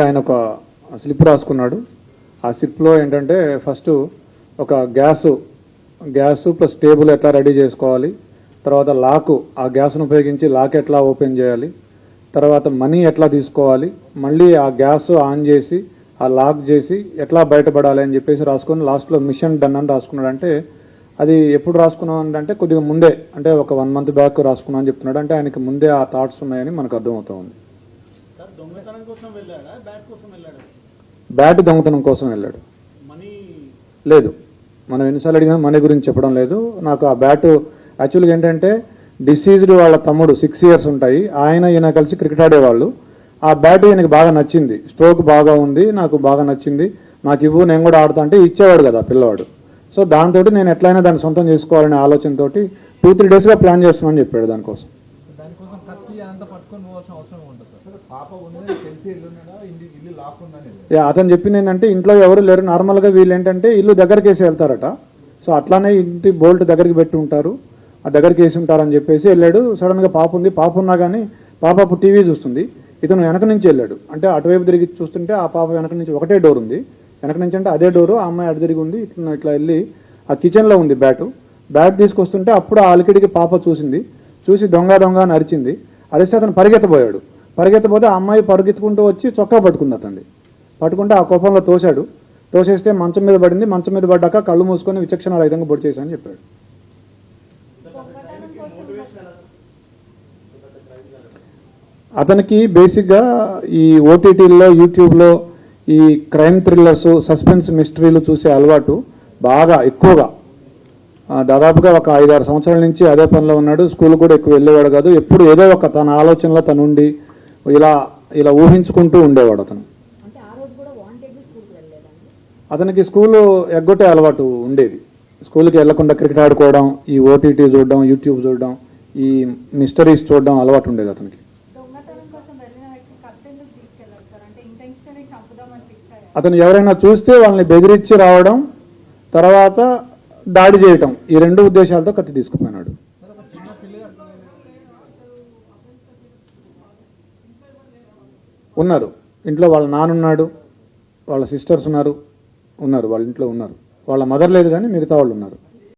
ఆయన ఒక స్లిప్ రాసుకున్నాడు. ఆ స్లిప్లో ఏంటంటే ఫస్ట్ ఒక గ్యాస్ ప్లస్ టేబుల్ ఎట్లా రెడీ చేసుకోవాలి, తర్వాత లాకు ఆ గ్యాస్ను ఉపయోగించి లాక్ ఎట్లా ఓపెన్ చేయాలి, తర్వాత మనీ ఎట్లా తీసుకోవాలి, మళ్ళీ ఆ గ్యాస్ ఆన్ చేసి ఆ లాక్ చేసి ఎట్లా బయటపడాలి అని చెప్పేసి రాసుకొని లాస్ట్లో మిషన్ డన్ అని రాసుకున్నాడు. అంటే అది ఎప్పుడు రాసుకున్నాం అంటే కొద్దిగా ముందే, అంటే ఒక 1 month బ్యాక్ రాసుకున్నాం అని చెప్తున్నాడు. అంటే ఆయనకి ముందే ఆ థాట్స్ ఉన్నాయని మనకు అర్థమవుతా ఉంది. బ్యాట్ దొంగతనం కోసం వెళ్ళాడు. లేదు, మనం ఎన్నిసార్లు అడిగినా మనీ గురించి చెప్పడం లేదు. నాకు ఆ బ్యాట్ యాక్చువల్గా ఏంటంటే డిసీజ్డ్ వాళ్ళ తమ్ముడు 6 years ఉంటాయి, ఈయన కలిసి క్రికెట్ ఆడేవాళ్ళు. ఆ బ్యాట్ ఈయనకి బాగా నచ్చింది, స్ట్రోక్ బాగా ఉంది, నాకు బాగా నచ్చింది, నాకు ఇవ్వు నేను కూడా ఆడుతా అంటే ఇచ్చేవాడు కదా పిల్లవాడు. సో దాంతో నేను ఎట్లయినా దాన్ని సొంతం చేసుకోవాలనే ఆలోచనతో 2-3 daysగా ప్లాన్ చేస్తున్నామని చెప్పాడు. దానికోసం అతను చెప్పింది ఏంటంటే ఇంట్లో ఎవరు లేరు, నార్మల్గా వీళ్ళు ఏంటంటే ఇల్లు దగ్గరికి వేసి వెళ్తారట. సో అట్లానే ఇంటి బోల్ట్ దగ్గరికి పెట్టి ఉంటారు, ఆ దగ్గరికి వేసి ఉంటారని చెప్పేసి వెళ్ళాడు. సడన్గా పాప ఉంది, పాప ఉన్నా కానీ పాప అప్పుడు టీవీ చూస్తుంది, ఇతను వెనక నుంచి వెళ్ళాడు. అంటే అటువైపు తిరిగి చూస్తుంటే ఆ పాప వెనక నుంచి ఒకటే డోర్ ఉంది, వెనక నుంచి అంటే అదే డోరు, ఆ అమ్మాయి అటు తిరిగి ఉంది. ఇట్లా వెళ్ళి ఆ కిచెన్లో ఉంది బ్యాట్ తీసుకొస్తుంటే అప్పుడు ఆ అలికిడికి పాప చూసి దొంగ అని అరిచింది. అరిస్తే అతను పరిగెత్తబోతే ఆ అమ్మాయి పరిగెత్తుకుంటూ వచ్చి చొక్కా పట్టుకుంది. అతన్ని పట్టుకుంటే ఆ కోపంలో తోసేస్తే మంచం మీద పడింది. మంచం మీద పడ్డాక కళ్ళు మూసుకొని విచక్షణ రహితంగా పొడి చేశానని చెప్పాడు. అతనికి బేసిక్గా ఈ ఓటీటీల్లో యూట్యూబ్లో ఈ క్రైమ్ థ్రిల్లర్స్, సస్పెన్స్ మిస్టరీలు చూసే అలవాటు బాగా ఎక్కువగా, దాదాపుగా ఒక 5-6 సంవత్సరాల నుంచి అదే పనిలో ఉన్నాడు. స్కూల్ కూడా ఎక్కువ వెళ్ళేవాడు కాదు, ఎప్పుడు ఏదో ఒక తన ఆలోచనలో తనుండి ఇలా ఊహించుకుంటూ ఉండేవాడు. అతనికి స్కూలు ఎగ్గొట్టే అలవాటు ఉండేది. స్కూల్కి వెళ్లకుండా క్రికెట్ ఆడుకోవడం, ఈ ఓటీటీ చూడడం, యూట్యూబ్ చూడడం, ఈ మిస్టరీస్ చూడడం అలవాటు ఉండేది అతనికి. అతను ఎవరైనా చూస్తే వాళ్ళని బెదిరించి రావడం, తర్వాత దాడి చేయటం, ఈ 2 ఉద్దేశాలతో కత్తి తీసుకుపోయినాడు. ఉన్నారు ఇంట్లో, వాళ్ళ నాన్నున్నాడు, వాళ్ళ సిస్టర్స్ ఉన్నారు, వాళ్ళ ఇంట్లో ఉన్నారు. వాళ్ళ మదర్ లేదు కానీ మిగతా వాళ్ళు ఉన్నారు.